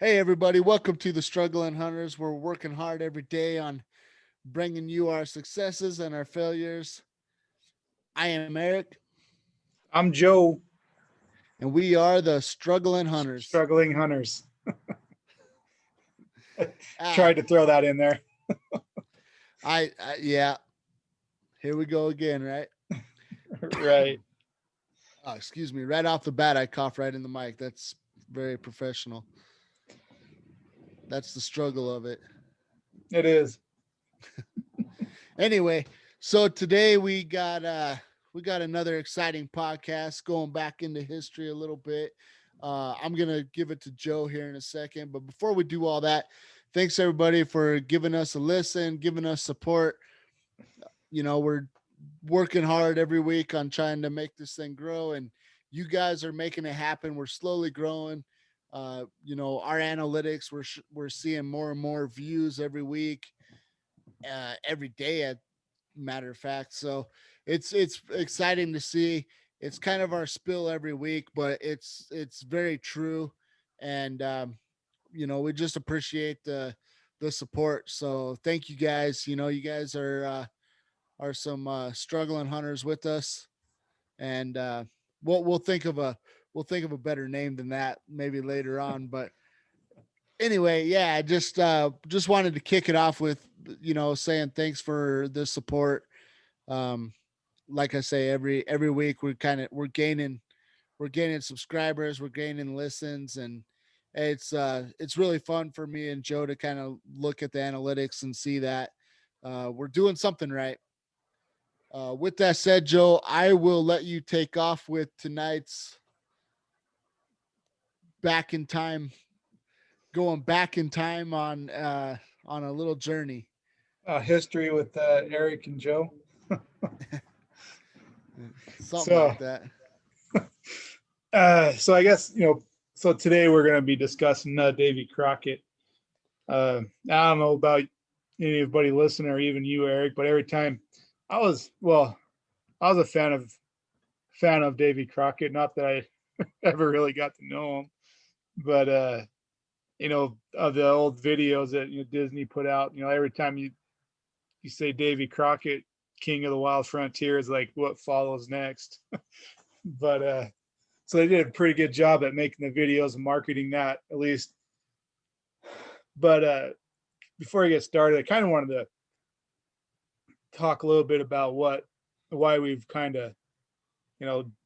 Hey, everybody, welcome to the Struggling Hunters. We're working hard every day on bringing you our successes and our failures. I am Eric, I'm Joe, and we are the Struggling Hunters. struggling hunters. Ah, Tried to throw that in there. yeah, here we go again, right? Right. Oh, excuse me. Right off the bat, I cough right in the mic. That's very professional. That's the struggle of it. It is. Anyway, so today we got another exciting podcast going back into history a little bit. I'm gonna give it to Joe here in a second, but before we do all that, thanks everybody for giving us a listen, giving us support. We're working hard every week on trying to make this thing grow, and you guys are making it happen. We're slowly growing. Our analytics, we're seeing more and more views every week, every day at matter of fact. So it's exciting to see. It's kind of our spill every week, but it's very true, and we just appreciate the support. So thank you guys. You guys are some struggling hunters with us, and we'll think of a better name than that maybe later on, but anyway, yeah, just wanted to kick it off with saying thanks for the support. Um, like I say, every week we're gaining subscribers, we're gaining listens, and it's really fun for me and Joe to kind of look at the analytics and see that we're doing something right. With that said, Joe, I will let you take off with tonight's back in time, going back in time on a little journey. History with Eric and Joe. Something So, like that. so I guess So today we're going to be discussing Davy Crockett. I don't know about anybody listening or even you, Eric, but every time I was a fan of Davy Crockett. Not that I ever really got to know him, but of the old videos that Disney put out. Every time you say Davy Crockett, King of the Wild Frontier, is like what follows next. But so they did a pretty good job at making the videos and marketing that at least. But before I get started, I kind of wanted to talk a little bit about why we've kind of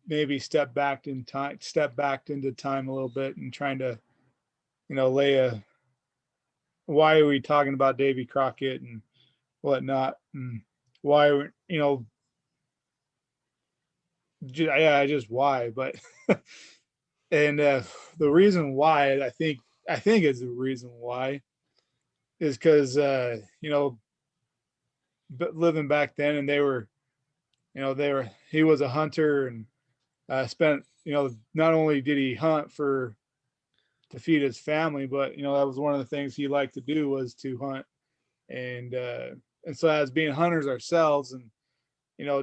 maybe step back into time a little bit and trying to lay a why are we talking about Davy Crockett and whatnot, and why yeah, just why. But and the reason why I think is the reason why is because but living back then, and they were he was a hunter, and spent not only did he hunt to feed his family, but that was one of the things he liked to do was to hunt. And so as being hunters ourselves, and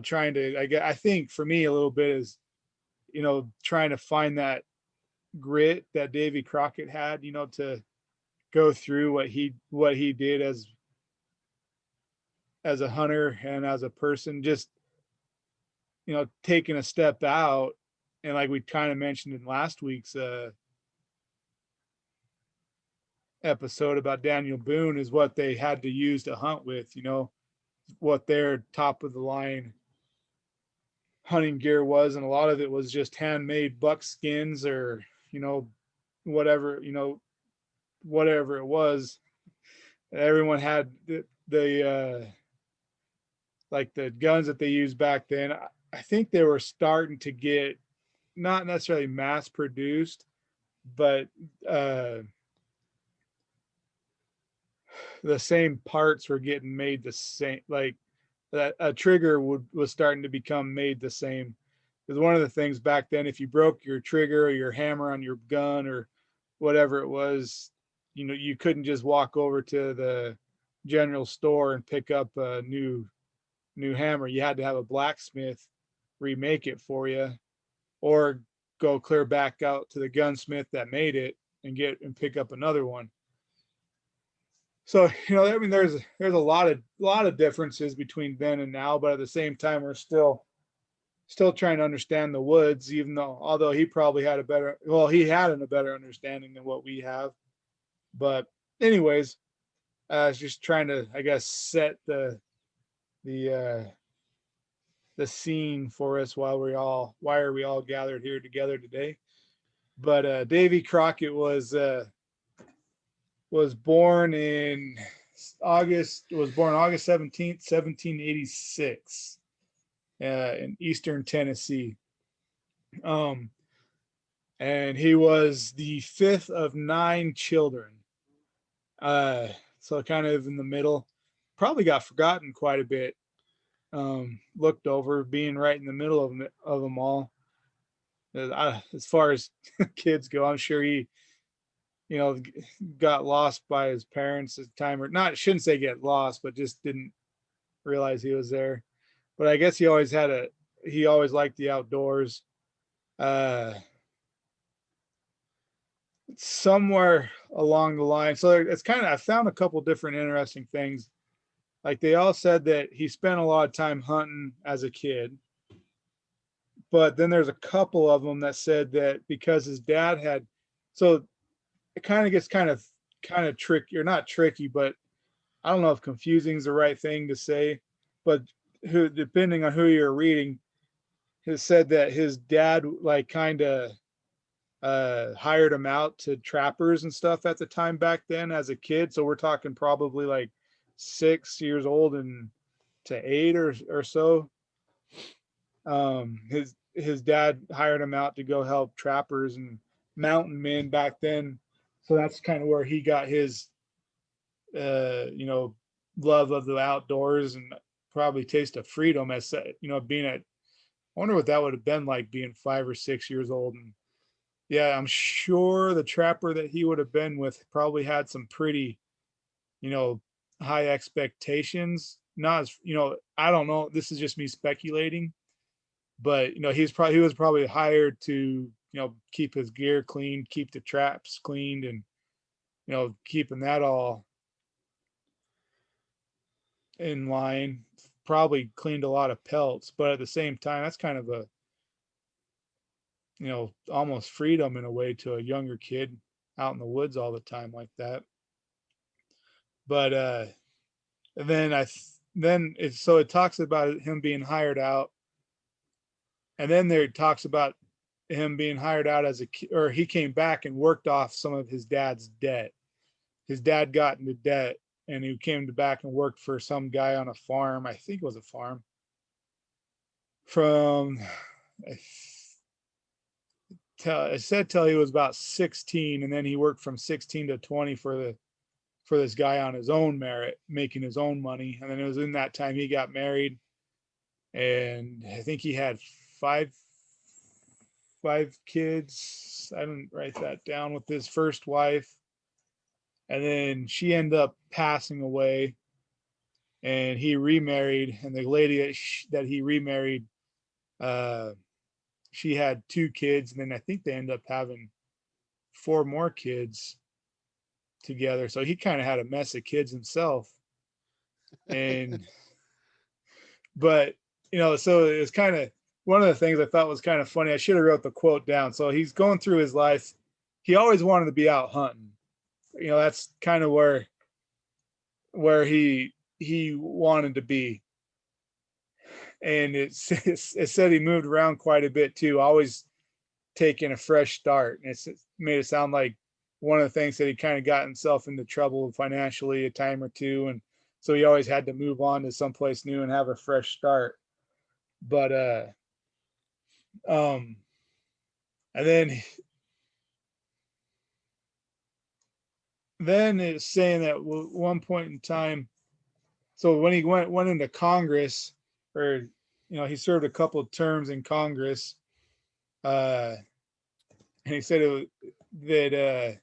trying to I think for me a little bit is trying to find that grit that Davy Crockett had, to go through what he did as a hunter and as a person, just taking a step out. And like we kind of mentioned in last week's episode about Daniel Boone, is what they had to use to hunt with, what their top of the line hunting gear was. And a lot of it was just handmade buck skins, or whatever whatever it was. Everyone had the like the guns that they used back then. I think they were starting to get not necessarily mass produced, but the same parts were getting made the same. Like that a trigger was starting to become made the same. Because one of the things back then, if you broke your trigger or your hammer on your gun or whatever it was, you couldn't just walk over to the general store and pick up a new hammer. You had to have a blacksmith remake it for you, or go clear back out to the gunsmith that made it and pick up another one. So, I mean, there's a lot of differences between then and now, but at the same time, we're still trying to understand the woods, even though, although he probably had he had a better understanding than what we have. But anyways, it's just trying to, I guess, set the uh, the scene for us why are we all gathered here together today. But Davey Crockett was born August 17th, 1786, in Eastern Tennessee. Um, and he was the fifth of 9 children. So kind of in the middle, probably got forgotten quite a bit. Looked over, being right in the middle of them all. As far as kids go, I'm sure he, got lost by his parents at the time, or not, shouldn't say get lost, but just didn't realize he was there. But I guess he always liked the outdoors. Uh, Somewhere along the line. So it's I found a couple different interesting things. Like they all said that he spent a lot of time hunting as a kid. But then there's a couple of them that said that because his dad had, so it kind of gets kind of tricky, or not tricky, but I don't know if confusing is the right thing to say, but depending on who you're reading, has said that his dad like kind of hired him out to trappers and stuff at the time back then as a kid. So we're talking probably like 6 years old and to 8 or so. His dad hired him out to go help trappers and mountain men back then. So that's kind of where he got his, love of the outdoors and probably taste of freedom as, being I wonder what that would have been like being 5 or 6 years old. And yeah, I'm sure the trapper that he would have been with probably had some pretty, high expectations. Not as, I don't know. This is just me speculating, but he was probably hired to, keep his gear clean, keep the traps cleaned, and keeping that all in line. Probably cleaned a lot of pelts, but at the same time, that's kind of a, almost freedom in a way to a younger kid out in the woods all the time like that. But and it talks about him being hired out, and then there talks about him being hired out as or he came back and worked off some of his dad's debt. His dad got into debt, and he came back and worked for some guy on a farm. I think it was a farm from it said till he was about 16, and then he worked from 16 to 20 for this guy on his own merit, making his own money. And then it was in that time he got married, and I think he had five kids. I didn't write that down, with his first wife, and then she ended up passing away, and he remarried, and the lady that he remarried, she had 2 kids, and then I think they ended up having 4 more kids together. So he kind of had a mess of kids himself. And but so it was kind of one of the things I thought was kind of funny. I should have wrote the quote down. So he's going through his life. He always wanted to be out hunting. That's kind of where he wanted to be. And it said he moved around quite a bit too, always taking a fresh start. And it made it sound like one of the things that he kind of got himself into trouble financially a time or two. And so he always had to move on to someplace new and have a fresh start. But, and then it's saying that at one point in time, so when he went into Congress, or, he served a couple of terms in Congress, and he said that,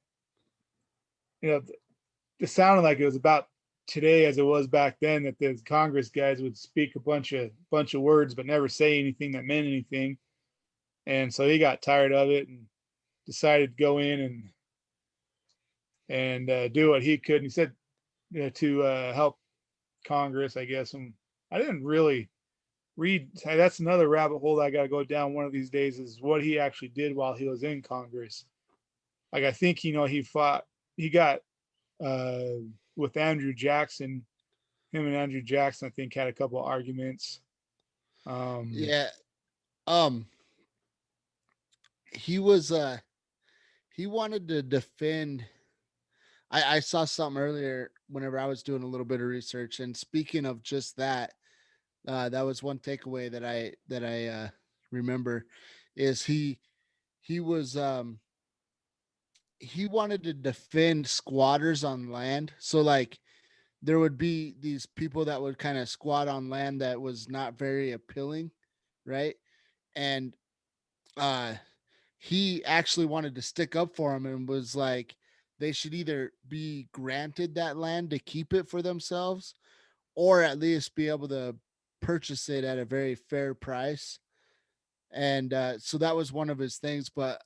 it sounded like it was about today as it was back then, that the Congress guys would speak a bunch of words but never say anything that meant anything. And so he got tired of it and decided to go in and do what he could. And he said, to help Congress, I guess. And I didn't really read. That's another rabbit hole that I got to go down one of these days, is what he actually did while he was in Congress. Like, I think, he got uh, with Andrew Jackson. Him and Andrew Jackson, I think, had a couple of arguments. Yeah. Um, he was he wanted to defend. I saw something earlier whenever I was doing a little bit of research, and speaking of just that, that was one takeaway that I remember, is he was he wanted to defend squatters on land. So like there would be these people that would kind of squat on land that was not very appealing, right? And uh he actually wanted to stick up for him and was like they should either be granted that land to keep it for themselves or at least be able to purchase it at a very fair price. And so that was one of his things. But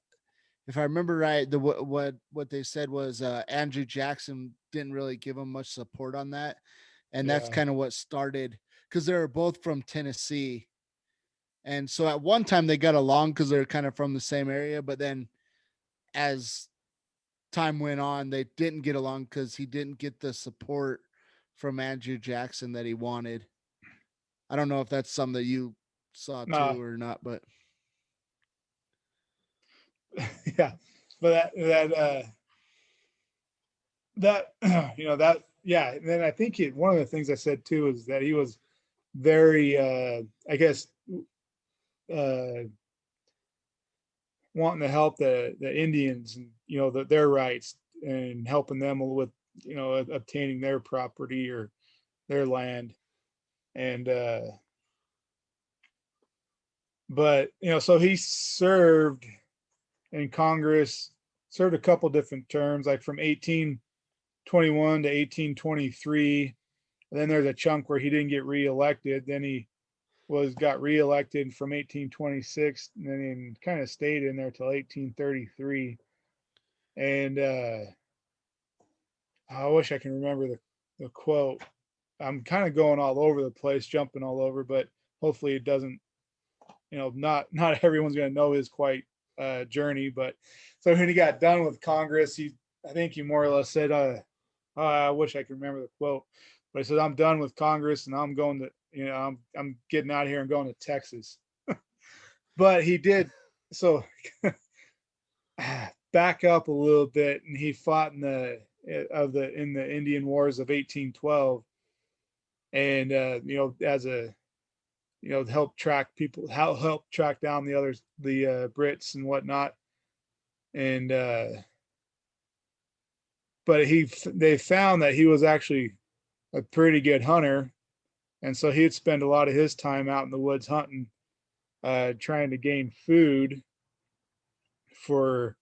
if I remember right, what they said was Andrew Jackson didn't really give him much support on that, and that's Yeah. kind of what started because they were both from Tennessee, and so at one time they got along because they're kind of from the same area, but then as time went on, they didn't get along because he didn't get the support from Andrew Jackson that he wanted. I don't know if that's something that you saw Nah. too or not, but Yeah. But that that, yeah. And then I think one of the things I said too is that he was very, I guess, uh, wanting to help the Indians and their rights, and helping them with obtaining their property or their land. And but so he served in Congress, served a couple different terms, like from 1821 to 1823. And then there's a chunk where he didn't get reelected. Then he got reelected from 1826, and then he kind of stayed in there till 1833. And I wish I can remember the quote. I'm kind of going all over the place, jumping all over, but hopefully it doesn't, not everyone's going to know his quite journey. But so when he got done with Congress, I think he more or less said, I wish I could remember the quote, but he said, I'm done with Congress and I'm going to, I'm getting out of here and going to Texas. But he did. So back up a little bit, and he fought in the Indian Wars of 1812, and as a help track people, help track down the Brits and whatnot. And but they found that he was actually a pretty good hunter, and so he'd spend a lot of his time out in the woods hunting, trying to gain food for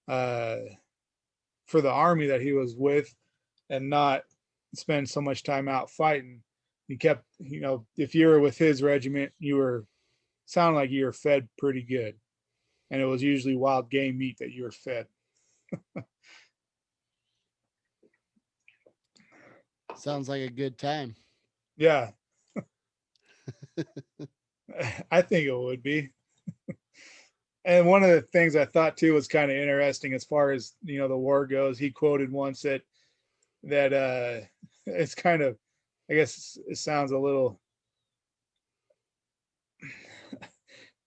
uh, for the army that he was with, and not spend so much time out fighting. He kept, if you were with his regiment, you were sound like you were fed pretty good, and it was usually wild game meat that you were fed. sounds like a good time. Yeah, I think it would be. And one of the things I thought too was kind of interesting as far as the war goes. He quoted once that it's kind of, I guess it sounds a little,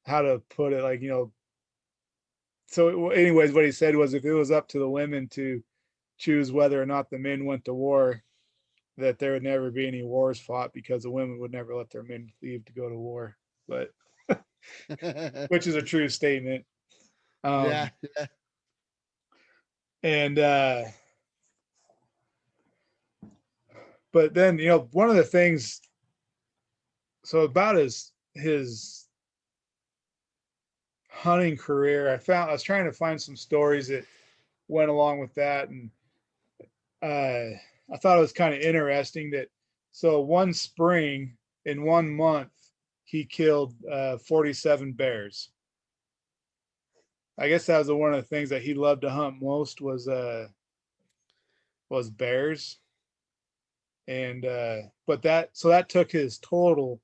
how to put it, like, so anyways, what he said was, if it was up to the women to choose whether or not the men went to war, that there would never be any wars fought, because the women would never let their men leave to go to war. But which is a true statement. Yeah, um yeah. and but then, one of the things, so about his hunting career, I was trying to find some stories that went along with that. And I thought it was kind of interesting that, so one spring, in 1 month, he killed 47 bears. I guess that was one of the things that he loved to hunt most, was was bears. And but that took his total.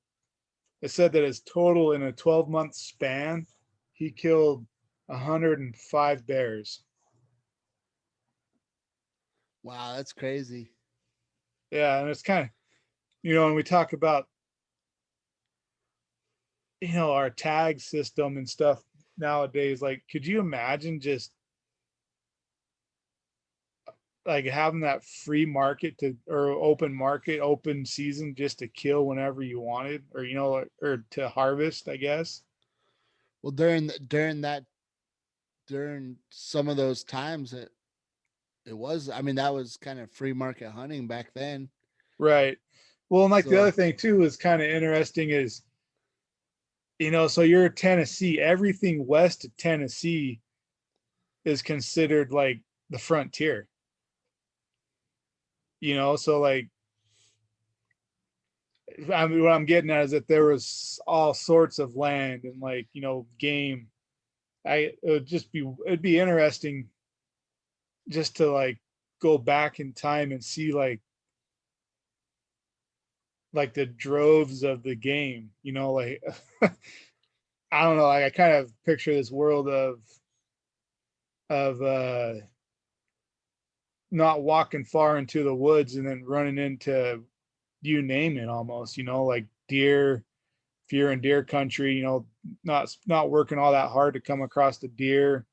It said that his total in a 12-month span, he killed 105 bears. Wow, that's crazy. Yeah, and it's kind of, when we talk about, our tag system and stuff nowadays, like, could you imagine just like having that free market or open market, open season, just to kill whenever you wanted, or or to harvest, I guess. Well, during some of those times, it was. I mean, that was kind of free market hunting back then. Right. Well, and like the So other thing too is kind of interesting is, so you're Tennessee, everything west of Tennessee is considered like the frontier. So like, I mean, what I'm getting at is that there was all sorts of land and, like, game. It'd be interesting just to, like, go back in time and see, like the droves of the game, like I don't know, like, I kind of picture this world of not walking far into the woods and then running into, you name it, almost, like deer. If you're in deer country, not working all that hard to come across the deer.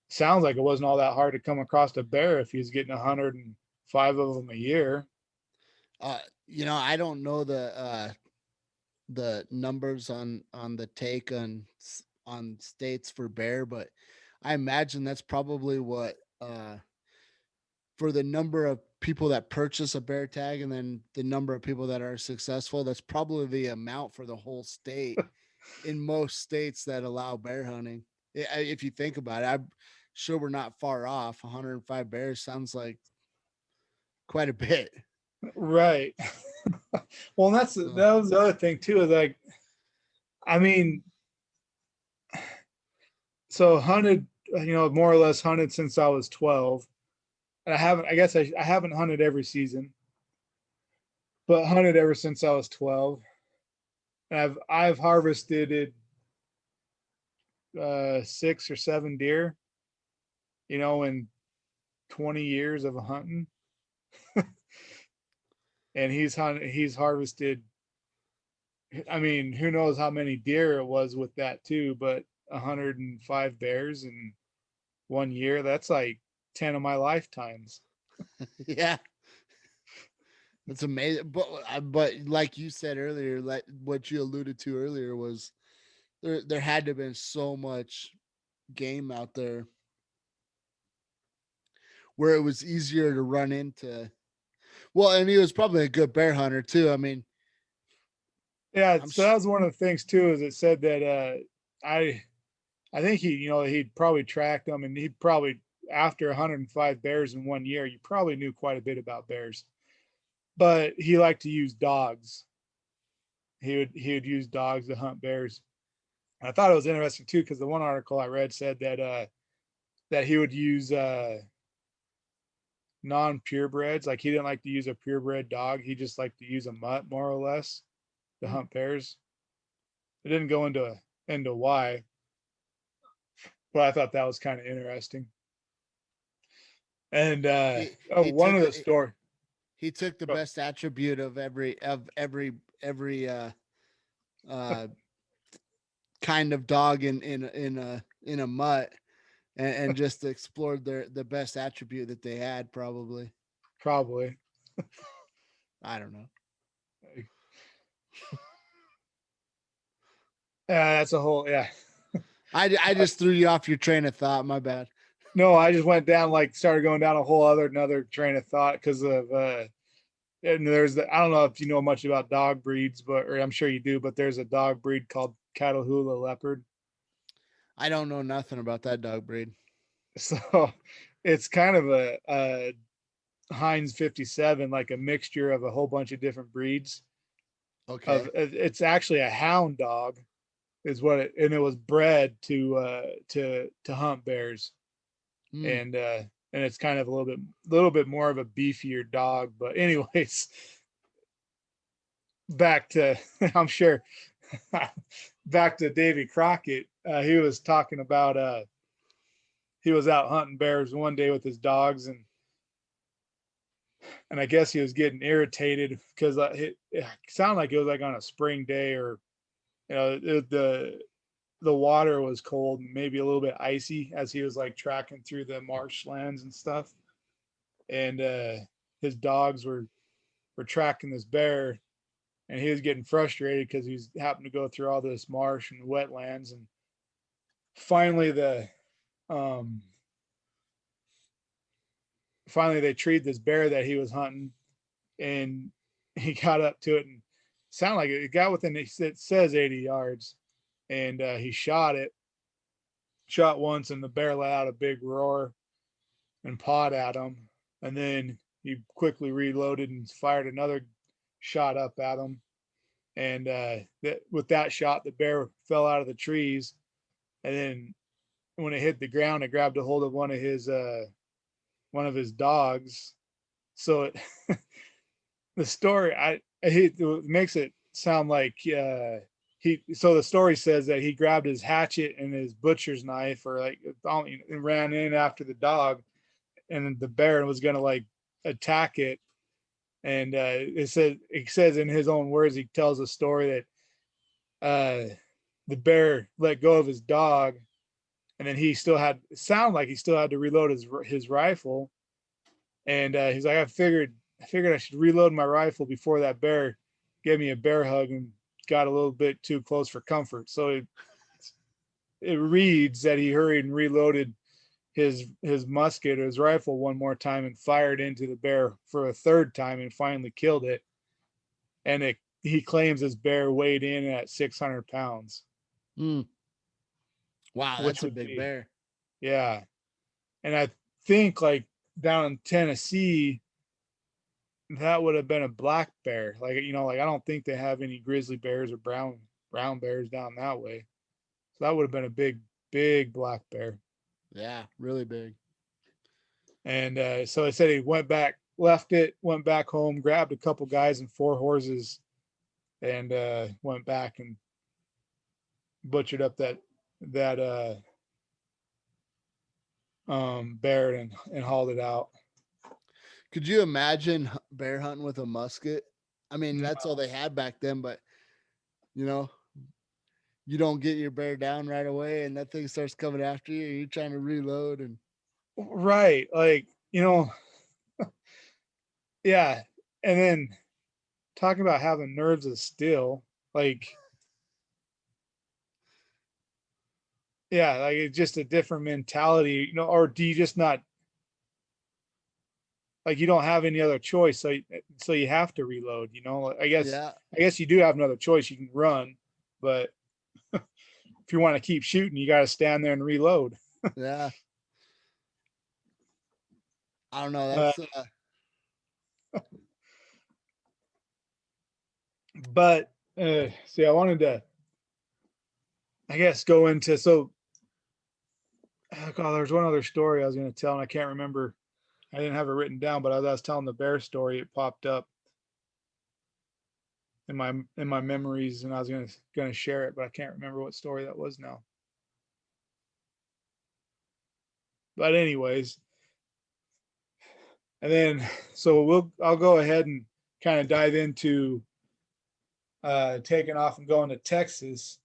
Sounds like it wasn't all that hard to come across a bear if he's getting 105 of them a year. I don't know the numbers on the take on states for bear, but I imagine that's probably what for the number of people that purchase a bear tag and then the number of people that are successful, that's probably the amount for the whole state in most states that allow bear hunting. If you think about it, I'm sure we're not far off. 105 bears sounds like quite a bit. Right. Well, and So, that was the other thing too, is like, I mean, so hunted, more or less hunted since I was 12. And I guess I haven't hunted every season, but hunted ever since I was 12. And I've harvested 6 or 7 deer, in 20 years of hunting. And he's harvested, I mean, who knows how many deer it was with that too, but 105 bears in 1 year, that's like 10 of my lifetimes. yeah, that's amazing. But like you said earlier, like what you alluded to earlier was there had to have been so much game out there where it was easier to run into. Well, and he was probably a good bear hunter too. I mean, Yeah, I'm so that was one of the things too, is it said that I I think he'd probably tracked them, and he probably, after 105 bears in 1 year, you probably knew quite a bit about bears. But he liked to use dogs. He would use dogs to hunt bears. And I thought it was interesting too, because the one article I read said that he would use non-purebreds. Like, he didn't like to use a purebred dog. He just liked to use a mutt, more or less, to hunt bears. It didn't go into why, but I thought that was kind of interesting. And he one took of the story. he took the best attribute of every uh kind of dog in a mutt and just explored the best attribute that they had probably. Probably. I don't know. That's a whole, yeah. I just threw you off your train of thought. My bad. No, I just went down, like, started going down a whole another train of thought because of and I don't know if you know much about dog breeds, but, or I'm sure you do, but there's a dog breed called Catahoula Leopard. I don't know nothing about that dog breed. So it's kind of a Heinz 57, like a mixture of a whole bunch of different breeds. Okay. It's actually a hound dog, is what and it was bred to hunt bears. Hmm. And and it's kind of a little bit more of a beefier dog. But anyways, back to I'm sure back to Davy Crockett. He was talking about he was out hunting bears one day with his dogs, and I guess he was getting irritated because it sounded like it was like on a spring day, or the water was cold and maybe a little bit icy as he was like tracking through the marshlands and stuff. And his dogs were tracking this bear, and he was getting frustrated because he's happened to go through all this marsh and wetlands. And finally um finally they treed this bear that he was hunting, and he got up to it and sounded like it got within, it says 80 yards, and he shot once, and the bear let out a big roar and pawed at him, and then he quickly reloaded and fired another shot up at him. And with that shot, the bear fell out of the trees, and then when it hit the ground, it grabbed a hold of one of his dogs. So it the story, it makes it sound like so the story says that he grabbed his hatchet and his butcher's knife, or like, and ran in after the dog, and the bear was gonna like attack it. And it says in his own words, he tells a story that the bear let go of his dog, and then he still had, it sounded like he still had to reload his rifle. And he's like, I figured I should reload my rifle before that bear gave me a bear hug and got a little bit too close for comfort. So it reads that he hurried and reloaded his musket or his rifle one more time and fired into the bear for a third time and finally killed it. And he claims this bear weighed in at 600 pounds. Mm. Wow, Which that's a would big be, bear. yeah. And I think like down in Tennessee, that would have been a black bear. Like, like I don't think they have any grizzly bears or brown bears down that way. So that would have been a big black bear. Yeah, really big. And so I said he went back home, grabbed a couple guys and 4 horses, and went back and butchered up that bear and hauled it out. Could you imagine bear hunting with a musket? I mean, No. that's all they had back then, but you know, you don't get your bear down right away and that thing starts coming after you. You're trying to reload and Right. Like, yeah. And then talking about having nerves of steel, like, yeah, like it's just a different mentality, or do you just not, like, you don't have any other choice, so you have to reload. I yeah, guess you do have another choice. You can run, but if you want to keep shooting, you got to stand there and reload. yeah. I don't know. uh, That's but see, I wanted to, I guess, go into, so God, there's one other story I was going to tell, and I can't remember. I didn't have it written down, but as I was telling the bear story, it popped up in my memories, and I was gonna share it, but I can't remember what story that was now. But anyways, and then so I'll go ahead and kind of dive into taking off and going to Texas.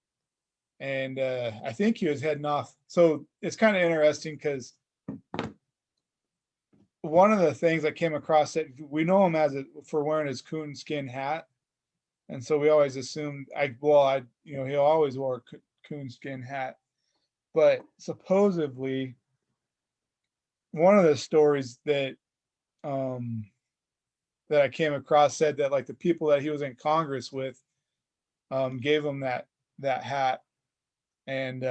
And I think he was heading off. So it's kind of interesting because one of the things I came across, that we know him for wearing his coonskin hat. And so we always assumed he always wore a coonskin hat. But supposedly one of the stories that that I came across said that like the people that he was in Congress with gave him that hat, and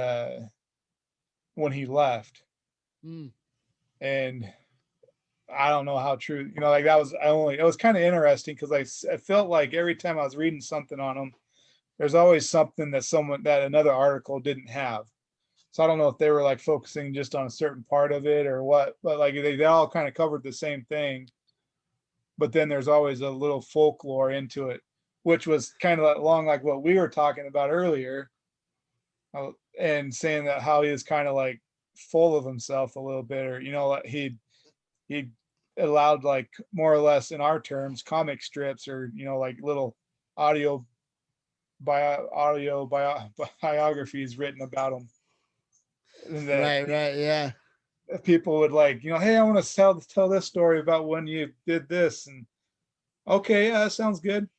when he left. mm, And I don't know how true, like that was, it was kind of interesting because I felt like every time I was reading something on him, there's always something that another article didn't have. So I don't know if they were like focusing just on a certain part of it or what, but like they all kind of covered the same thing. But then there's always a little folklore into it, which was kind of along like what we were talking about earlier, and saying that how he is kind of like full of himself a little bit, or like he allowed like more or less in our terms comic strips or like little audio biographies written about him, and that Right, right, yeah. people would like, hey, I want to tell this story about when you did this, and okay, yeah, that sounds good.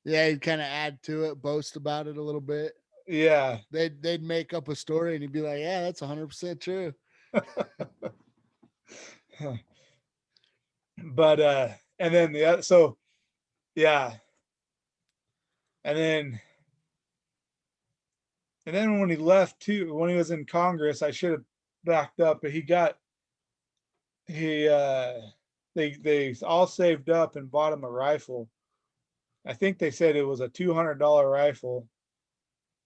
Yeah, he'd kind of add to it, boast about it a little bit. Yeah. They'd make up a story and he'd be like, "Yeah, that's 100% true." But and then the other, so yeah, and then when he left too, when he was in Congress, I should have backed up, but he they all saved up and bought him a rifle. I think they said it was a $200 rifle,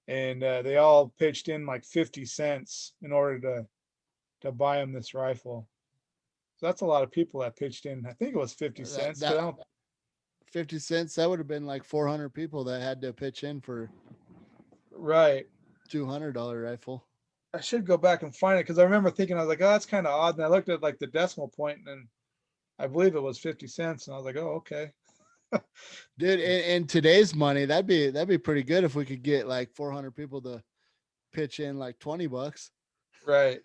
and they all pitched in like 50 cents in order to buy him this rifle. So that's a lot of people that pitched in. I think it was 50 That, cents because that I don't. 50 cents, that would have been like 400 people that had to pitch in for Right. $200 rifle. I should go back and find it because I remember thinking, I was like, oh, that's kind of odd. And I looked at like the decimal point, and I believe it was 50 cents. And I was like, oh, okay. Dude, in today's money, that'd be pretty good if we could get like 400 people to pitch in like $20. Right.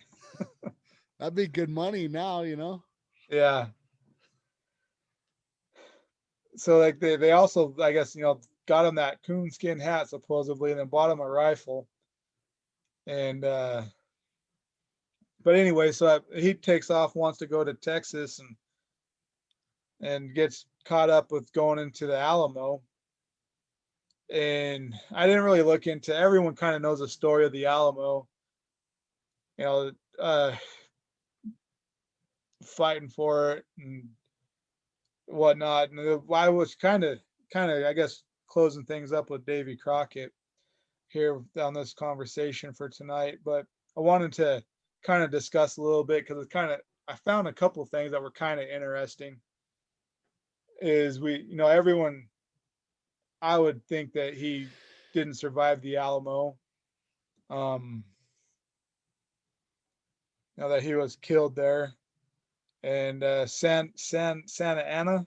That'd be good money now. Yeah. So like they also, I guess, got him that coonskin hat supposedly, and then bought him a rifle. And but anyway, so he takes off, wants to go to Texas, and gets caught up with going into the Alamo. And I didn't really look into. Everyone kind of knows the story of the Alamo. You know, uh, fighting for it and whatnot. And I was kind of, I guess, closing things up with Davy Crockett here on this conversation for tonight. But I wanted to kind of discuss a little bit because I found a couple of things that were kind of interesting. Is everyone, I would think that he didn't survive the Alamo. Um, that he was killed there, and Santa Ana,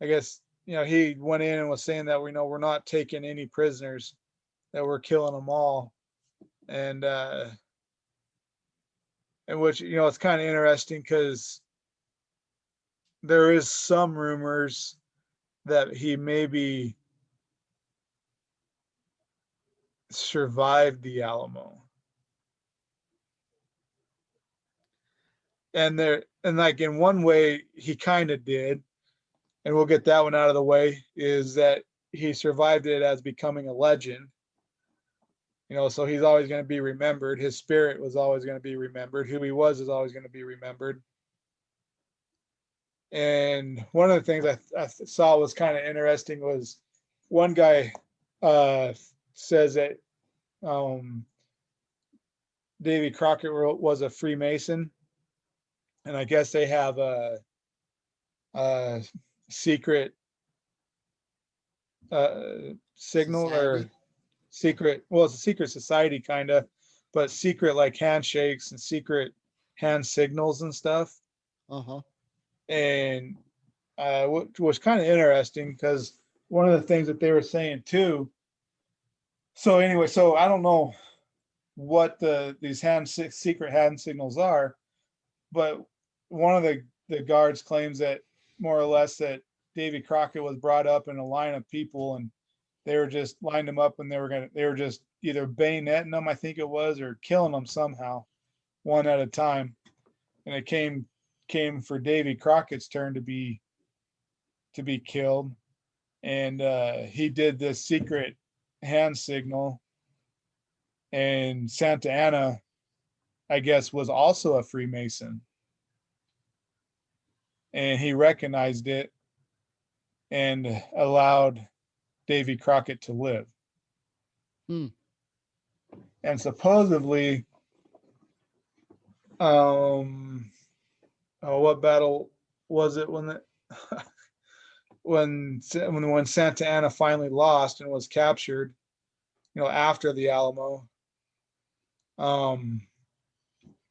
I guess, he went in and was saying that we're not taking any prisoners, that we're killing them all, and which it's kind of interesting because there is some rumors that he maybe survived the Alamo, and like in one way he kind of did, and we'll get that one out of the way, is that he survived it as becoming a legend. So he's always going to be remembered. His spirit was always going to be remembered. Who he was is always going to be remembered. And one of the things I saw was kind of interesting was one guy says that Davy Crockett was a Freemason, and I guess they have a secret signal Society. or secret. Well, it's a secret society kind of, but secret like handshakes and secret hand signals and stuff. Uh-huh. And which was kind of interesting because one of the things that they were saying too. So anyway, so I don't know what these secret hand signals are, but one of the guards claims that more or less that Davy Crockett was brought up in a line of people, and they were just lined them up, and they were just either bayoneting them, I think it was, or killing them somehow, one at a time. And it came for Davy Crockett's turn to be killed, and he did this secret hand signal, and Santa Ana, I guess, was also a Freemason, and he recognized it and allowed Davy Crockett to live. Hmm. And supposedly Um, oh, what battle was it when the when Santa Anna finally lost and was captured? After the Alamo. Um,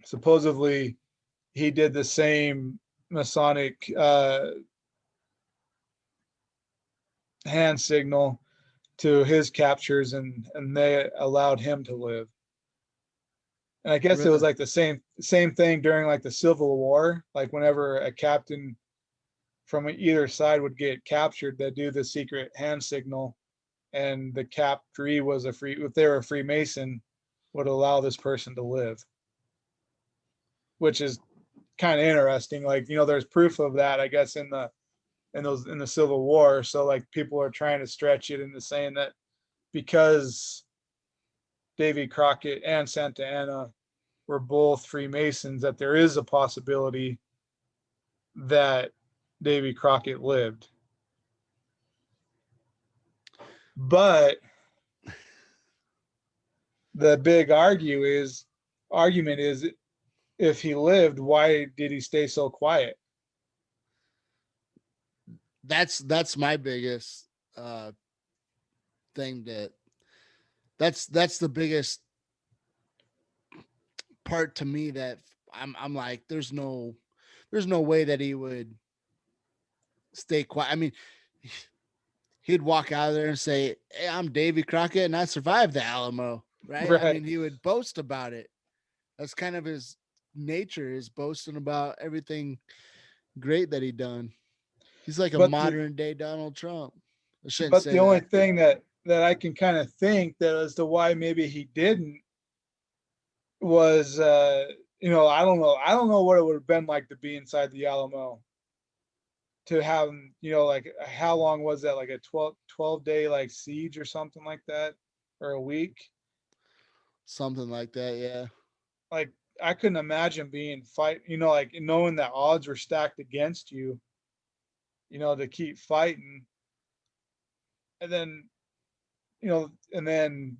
Supposedly he did the same Masonic hand signal to his captures, and they allowed him to live. And I guess it was Really? like the same thing during like the Civil War. Like whenever a captain from either side would get captured, they'd do the secret hand signal, and the captoree was if they were a Freemason, would allow this person to live, which is kind of interesting. Like, there's proof of that, I guess, in the Civil War. So like people are trying to stretch it into saying that because Davy Crockett and Santa Anna were both Freemasons, that there is a possibility that Davy Crockett lived. But the big argument is, if he lived, why did he stay so quiet? That's my biggest uh thing that's the biggest part to me that I'm like there's no way that he would stay quiet. I mean, he'd walk out of there and say, "Hey, I'm Davy Crockett and I survived the Alamo." Right? I Right. mean, he would boast about it. That's kind of his nature, is boasting about everything great that he done. He's like a But the modern day Donald Trump. I shouldn't but say the only that. thing that I can kind of think that as to why maybe he didn't was I don't know what it would have been like to be inside the Alamo, to have like how long was that, like a 12 day like siege or something like that, or a week. Something like that, yeah. Like I couldn't imagine being like knowing that odds were stacked against you, to keep fighting, and then and then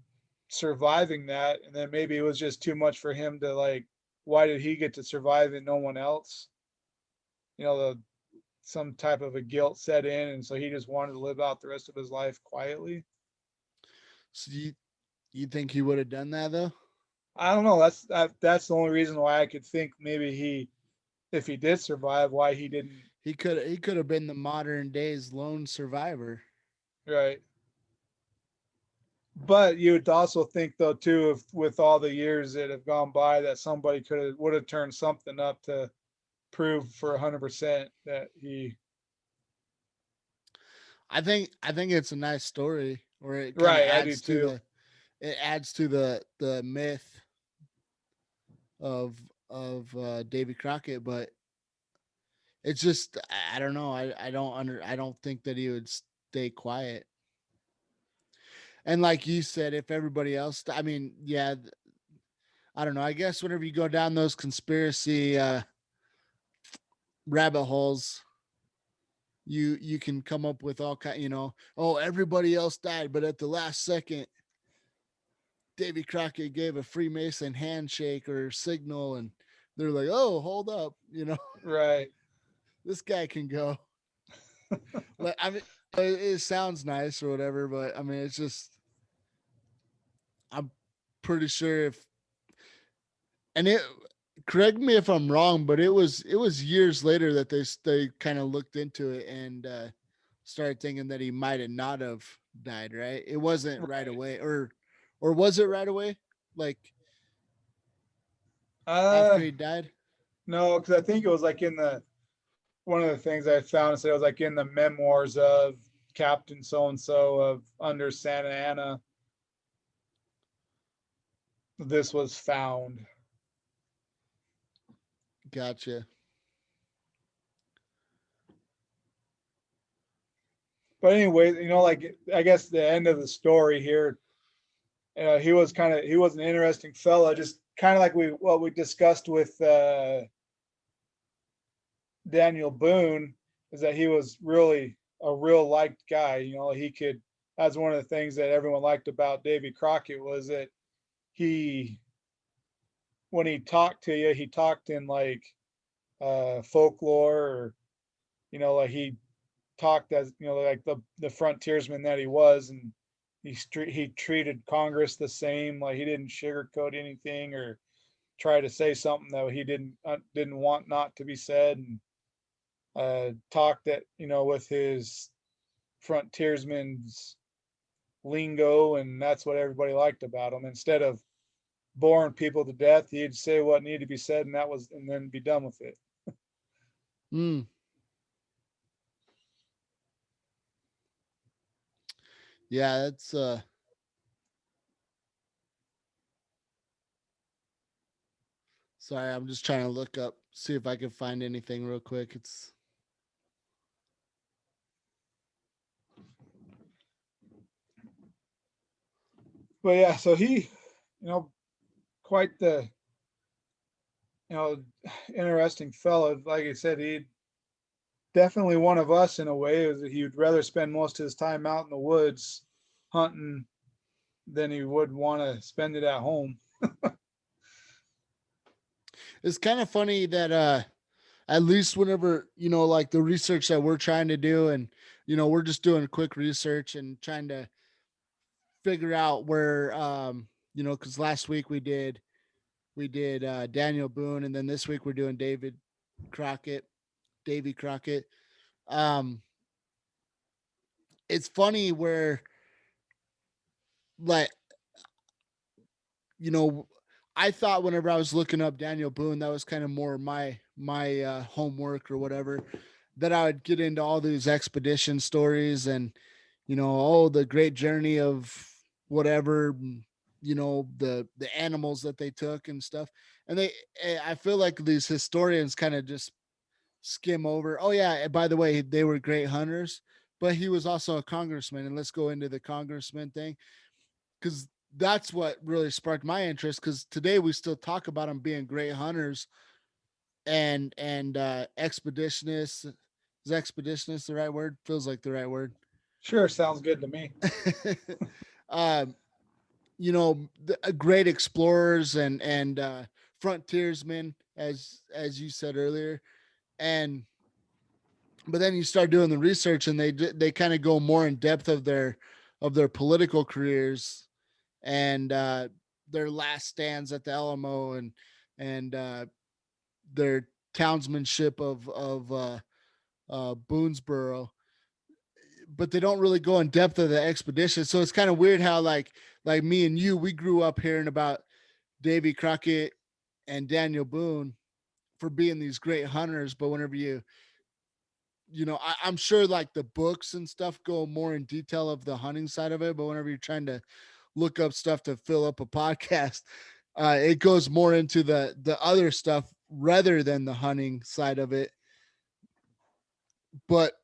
surviving that, and then maybe it was just too much for him to like, why did he get to survive and no one else? The Some type of a guilt set in, and so he just wanted to live out the rest of his life quietly. So you think he would have done that though? I don't know. That's the only reason why I could think maybe if he did survive, why he didn't. He could have been the modern day's lone survivor. Right. But you would also think though too, if with all the years that have gone by, that somebody would have turned something up to prove for 100% that he. I think it's a nice story, or it kind of Right, I do adds to too. the myth of Davy Crockett, but it's just I don't know. I don't think that he would stay quiet. And like you said, if everybody else, I mean, yeah, I don't know. I guess whenever you go down those conspiracy rabbit holes, you can come up with all kind. Oh, everybody else died, but at the last second, Davy Crockett gave a Freemason handshake or signal, and they're like, "Oh, hold up, Right. this guy can go." Like, I mean, it sounds nice or whatever, but I mean, it's just I'm pretty sure if and it correct me if I'm wrong, but it was years later that they kind of looked into it and started thinking that he might have not have died. Right? It wasn't right Right. away, or was it right away? Like after Uh, he died? no, because I think it was like in the one of the things I found said it was like in the memoirs of Captain so and so of under Santa Ana, this was found. Gotcha. But anyway, like I guess the end of the story here, he was an interesting fella, just kind of like what we discussed with Daniel Boone, is that he was really a real liked guy. He could. That's one of the things that everyone liked about Davy Crockett, was that he when he talked to you, he talked in like folklore, or like he talked as like the frontiersman that he was, and he treated Congress the same. Like he didn't sugarcoat anything or try to say something that he didn't want not to be said, and talked that with his frontiersman's lingo, and that's what everybody liked about him. Instead of boring people to death, he'd say what needed to be said, and then be done with it. Mm. Yeah, that's sorry, I'm just trying to look up, see if I can find anything real quick. It's But yeah, so he, quite the you know interesting fellow. Like I said, he definitely one of us in a way. Is that he would rather spend most of his time out in the woods hunting than he would want to spend it at home. it's kind of funny that at least whenever, like the research that we're trying to do, and we're just doing quick research and trying to figure out where because last week we did Daniel Boone, and then this week we're doing Crockett, Davy Crockett. Um, it's funny where, like, you know, I thought whenever I was looking up Daniel Boone, that was kind of more my homework or whatever, that I would get into all these expedition stories and oh, the great journey of whatever, the animals that they took and stuff. And I feel like these historians kind of just skim over. Oh yeah, by the way, they were great hunters, but he was also a congressman. And let's go into the congressman thing, because that's what really sparked my interest. Because today we still talk about them being great hunters and expeditionists. Is expeditionist the right word? Feels like the right word. Sure, sounds good to me. um, great explorers and frontiersmen, as you said earlier, and but then you start doing the research, and they kind of go more in depth of their political careers and their last stands at the Alamo and their townsmanship of Boonesboro, but they don't really go in depth of the expedition. So it's kind of weird how like me and you, we grew up hearing about Davy Crockett and Daniel Boone for being these great hunters, but whenever I'm sure like the books and stuff go more in detail of the hunting side of it, but whenever you're trying to look up stuff to fill up a podcast, it goes more into the other stuff rather than the hunting side of it. But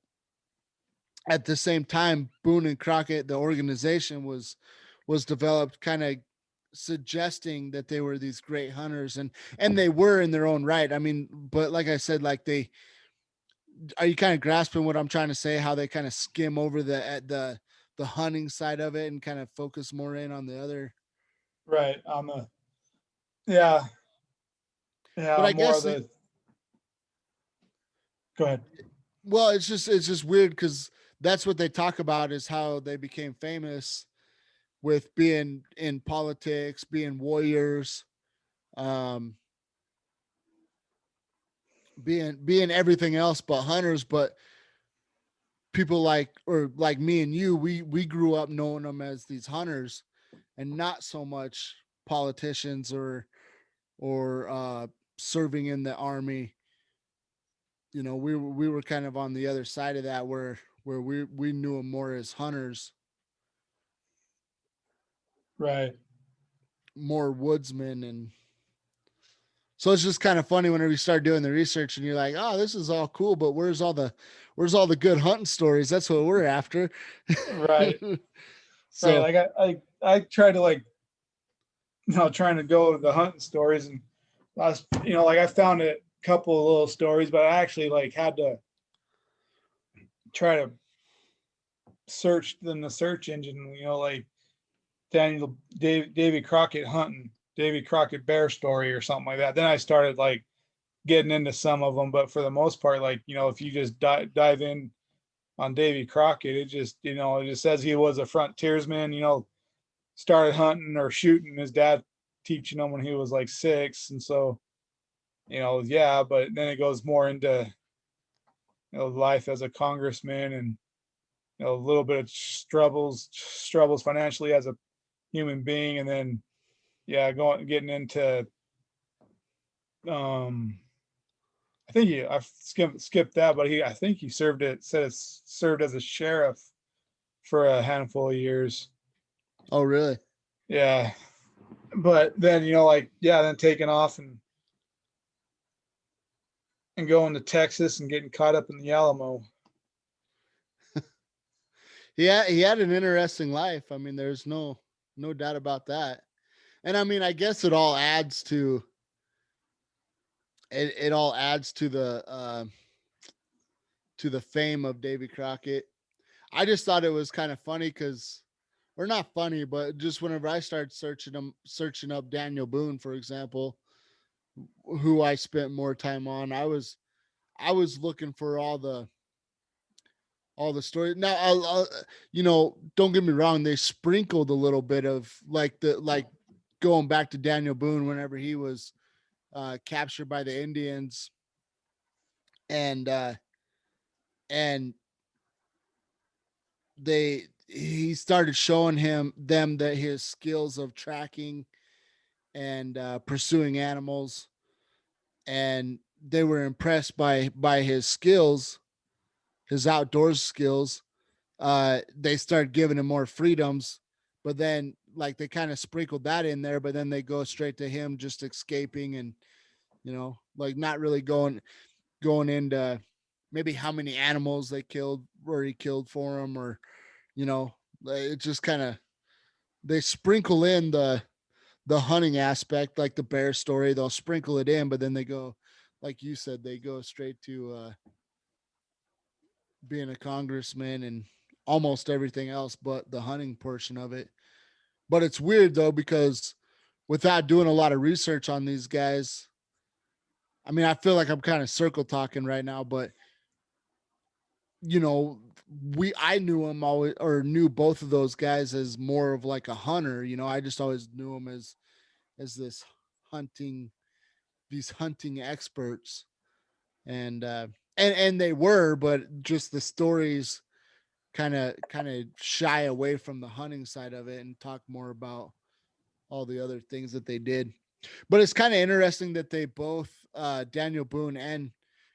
at the same time, Boone and Crockett, the organization was developed kind of suggesting that they were these great hunters, and they were in their own right. I mean, but like I said, like they are, you kind of grasping what I'm trying to say, how they kind of skim over the hunting side of it and kind of focus more in on the other. Right. On the Yeah, But yeah, I more guess of the go ahead. well, it's just weird because that's what they talk about, is how they became famous with being in politics, being warriors, um, being everything else but hunters. But people like me and you, we grew up knowing them as these hunters and not so much politicians or serving in the army. We were kind of on the other side of that, where we knew them more as hunters, Right. more woodsmen. And so it's just kind of funny whenever you start doing the research and you're like, oh, this is all cool, but where's all the good hunting stories? That's what we're after. Right. Right. So Like I try to like trying to go to the hunting stories, and last like I found a couple of little stories, but I actually like had to try to search in the search engine, like Davy Crockett hunting Davy Crockett bear story or something like that. Then I started like getting into some of them, but for the most part, like, if you just dive in on Davy Crockett, it just, it just says he was a frontiersman, started hunting or shooting his dad teaching him when he was like 6. And so, yeah, but then it goes more into, life as a congressman, and, a little bit of struggles financially as a human being. And then, yeah, getting into, I think I skipped that, but I think he served as a sheriff for a handful of years. Oh, really? Yeah. But then, like, yeah, then taking off and going to Texas and getting caught up in the Alamo. Yeah, he had an interesting life. I mean, there's no doubt about that. And I mean, I guess it all adds to the fame of Davy Crockett. I just thought it was kind of funny because, or not funny, but just whenever I started searching up Daniel Boone, for example, who I spent more time on, I was looking for all the stories. Now, don't get me wrong, they sprinkled a little bit of like going back to Daniel Boone whenever he was captured by the Indians, and and he started showing them that his skills of tracking and pursuing animals, and they were impressed by his skills, his outdoors skills. They started giving him more freedoms, but then like they kind of sprinkled that in there, but then they go straight to him just escaping, and like not really going into maybe how many animals they killed or he killed for him, or it just kind of, they sprinkle in the hunting aspect, like the bear story. They'll sprinkle it in, but then they go, like you said, they go straight to being a congressman and almost everything else but the hunting portion of it. But it's weird though, because without doing a lot of research on these guys, I mean, I feel like I'm kind of circle talking right now, but you know, I knew him always, or knew both of those guys as more of like a hunter. I just always knew him as this hunting, these hunting experts, and and they were, but just the stories kind of shy away from the hunting side of it and talk more about all the other things that they did. But it's kind of interesting that they both, Daniel Boone, and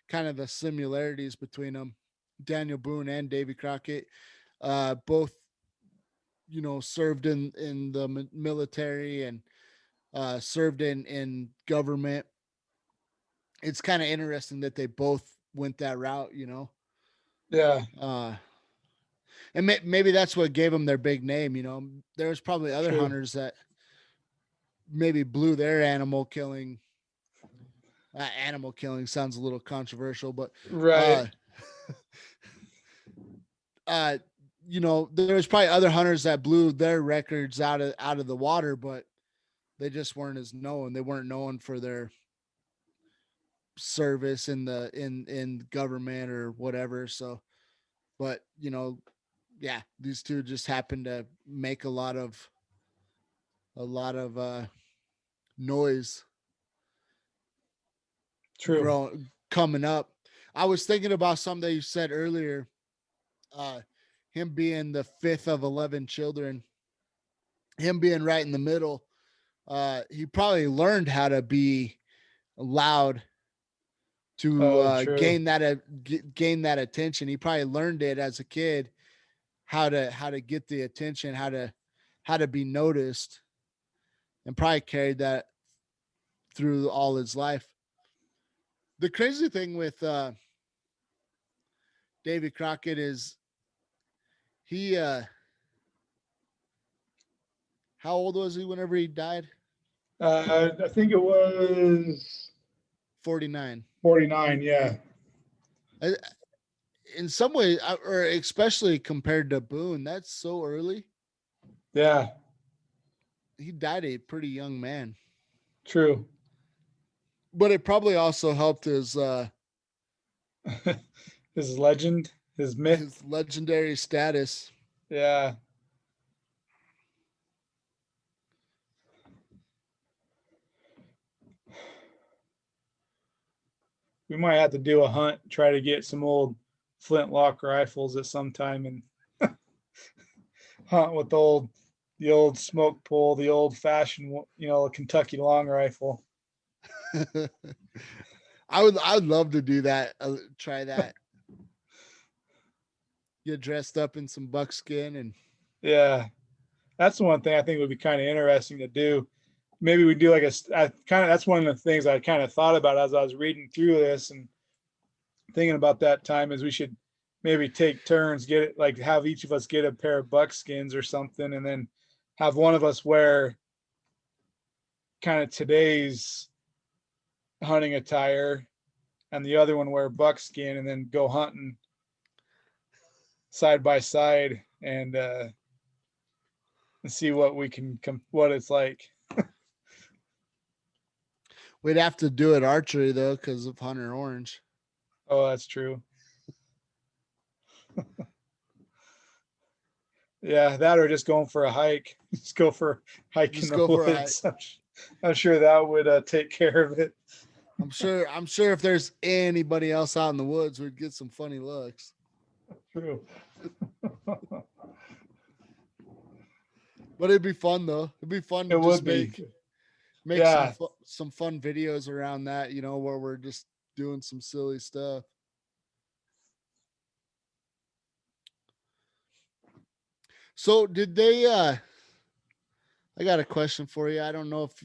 kind of the similarities between them, Daniel Boone and Davy Crockett, both served in the military and served in government. It's kind of interesting that they both went that route. Yeah. Uh, and maybe that's what gave them their big name. There was probably other True. hunters that maybe blew their animal killing. Animal killing sounds a little controversial, but Right. uh, uh, there was probably other hunters that blew their records out of the water, but they just weren't as known. They weren't known for their service in government or whatever. So, but yeah, these two just happened to make a lot of noise True. coming up. I was thinking about something that you said earlier. Uh, him being the fifth of 11 children, him being right in the middle. He probably learned how to be loud to Oh, true. gain that attention. He probably learned it as a kid, how to get the attention, how to be noticed, and probably carried that through all his life. The crazy thing with Davy Crockett is he how old was he whenever he died? I think it was 49. 49. Yeah. I, in some way, or especially compared to Boone, that's so early. Yeah. He died a pretty young man. True. But it probably also helped His legend, his myth. his legendary status. Yeah. We might have to do a hunt, try to get some old flintlock rifles at some time and hunt with the old smoke pole, the old fashioned, Kentucky long rifle. I'd love to do that. Try that. Get dressed up in some buckskin and Yeah. That's the one thing I think would be kind of interesting to do. Maybe we do like that's one of the things I kind of thought about as I was reading through this and thinking about that time is we should maybe take turns, get it, like have each of us get a pair of buckskins or something, and then have one of us wear kind of today's hunting attire and the other one wear buckskin and then go hunting side by side and see what we can what it's like. we'd have to do it archery though because of Hunter Orange. Oh, that's true. Yeah, that or just going for a hike. Just go for a hike in Just the go for a hike. woods. I'm sure that would take care of it. I'm sure if there's anybody else out in the woods, we'd get some funny looks. True. But it'd be fun though. It'd be fun to It just would be. make Yeah, some fun videos around that, where we're just doing some silly stuff. So did they I got a question for you. I don't know if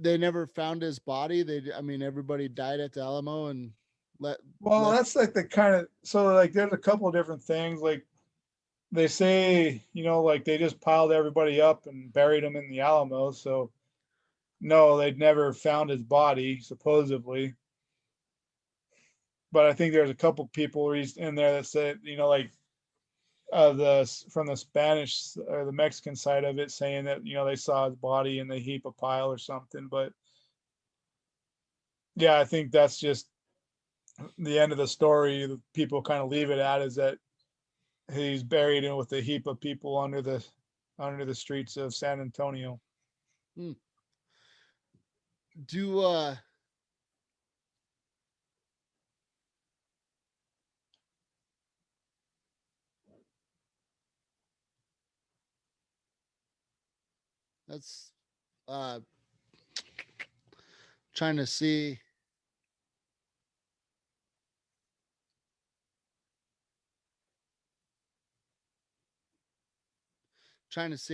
they never found his body. I mean everybody died at the Alamo and let well, left. that's like the kind of so like there's a couple of different things. Like they say, like they just piled everybody up and buried him in the Alamo. So no, they'd never found his body, supposedly. But I think there's a couple people in there that said, like the from the Spanish or the Mexican side of it, saying that they saw his body in the heap of pile or something. But yeah, I think that's just the end of the story. People kind of leave it at is that he's buried in with a heap of people under the streets of San Antonio. Hmm. Do that's uh trying to see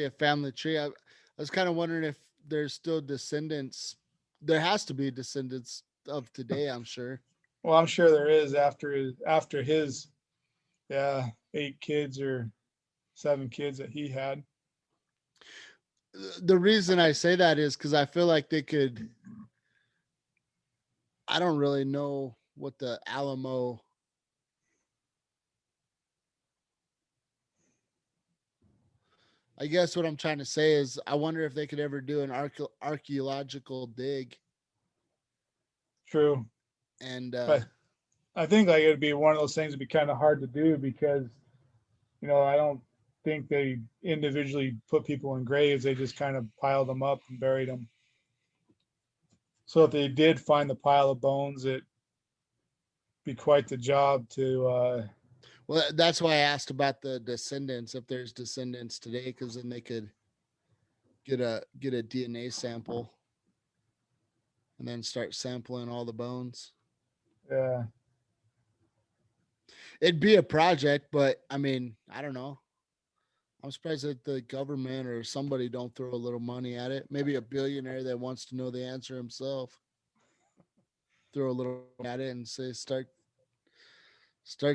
a family tree. I was kind of wondering if there's still descendants. There has to be descendants of today, I'm sure. Well, I'm sure there is after his yeah 8 kids or 7 kids that he had. The reason I say that is because I feel like they could. I don't really know what the Alamo. I guess what I'm trying to say is I wonder if they could ever do an archaeological dig True, and but I think like it'd be one of those things that'd be kind of hard to do because I don't think they individually put people in graves. They just kind of piled them up and buried them. So if they did find the pile of bones, it'd be quite the job to. well, that's why I asked about the descendants. If there's descendants today, because then they could get a DNA sample and then start sampling all the bones. Yeah, It'd be a project, but I mean, I don't know. I'm surprised that the government or somebody don't throw a little money at it. Maybe a billionaire that wants to know the answer himself throw a little at it and say start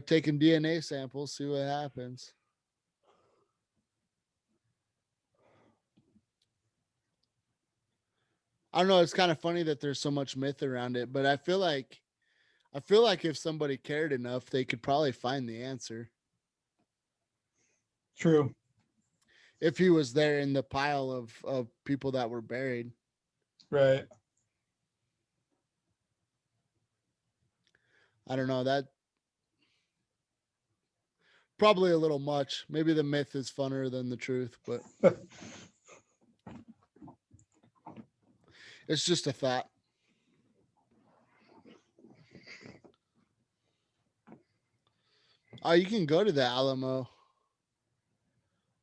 taking DNA samples, see what happens. I don't know. It's kind of funny that there's so much myth around it, but I feel like if somebody cared enough, they could probably find the answer. true. If he was there in the pile of people that were buried. Right. I don't know, that probably a little much. Maybe the myth is funner than the truth, but it's just a thought. Oh, you can go to the Alamo.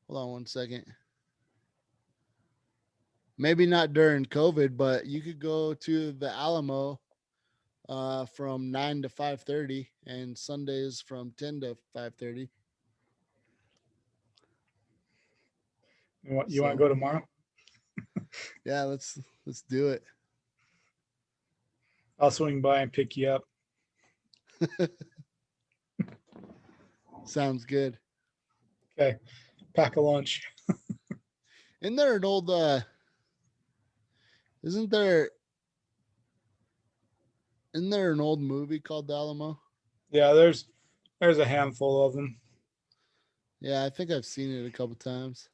Hold on one second. Maybe not during COVID, but you could go to the Alamo from 9 to 5:30 and Sundays from 10 to 5:30. You want to go tomorrow? Yeah, let's do it. I'll swing by and pick you up. Sounds good. Okay. Pack a lunch. Isn't there an old isn't there isn't there an old movie called The Alamo? Yeah, there's a handful of them. Yeah, I think I've seen it a couple times.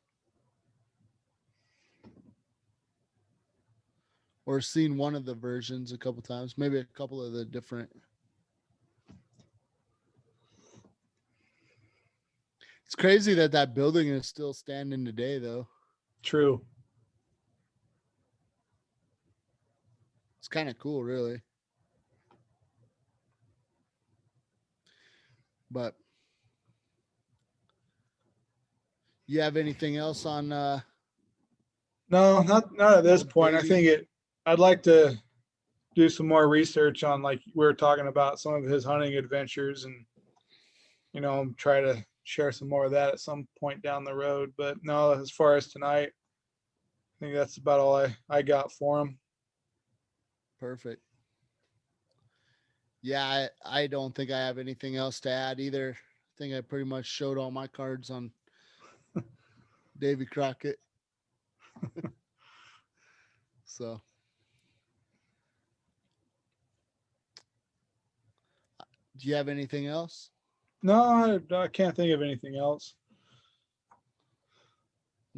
Or seen one of the versions a couple times, maybe a couple of the different. It's crazy that that building is still standing today, though. True. It's kind of cool, really. But you have anything else on No, not at this old point. Davey? I'd like to do some more research on, like we were talking about, some of his hunting adventures, and try to share some more of that at some point down the road. But no, as far as tonight, I think that's about all I got for him. Perfect. Yeah, I don't think I have anything else to add either. I think I pretty much showed all my cards on Davey Crockett. So, do you have anything else? No, I can't think of anything else.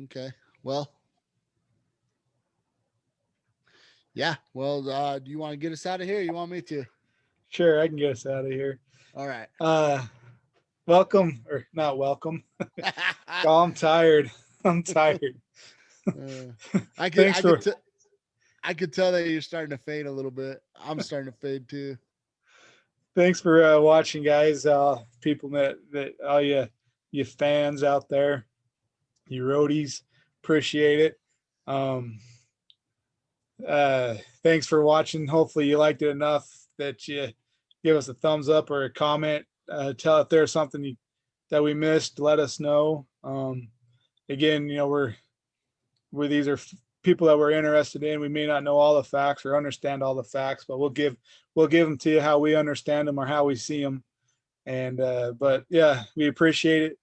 Okay. Well, yeah. Well, do you want to get us out of here? Or you want me to? Sure, I can get us out of here. All right. Welcome, or not welcome. Oh, I'm tired. I'm tired. I could Thanks I for could I could tell that you're starting to fade a little bit. I'm starting to fade too. thanks for watching, guys. People that all you fans out there, you roadies, appreciate it. Um, Thanks for watching. Hopefully you liked it enough that you give us a thumbs up or a comment. Tell if there's something that we missed, let us know. Again, we're these are people that we're interested in. We may not know all the facts or understand all the facts, but we'll give them to you how we understand them or how we see them. And but yeah, we appreciate it,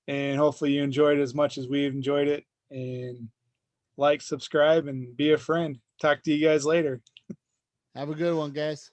and hopefully you enjoyed it as much as we've enjoyed it. And like, subscribe, and be a friend. Talk to you guys later. Have a good one, guys.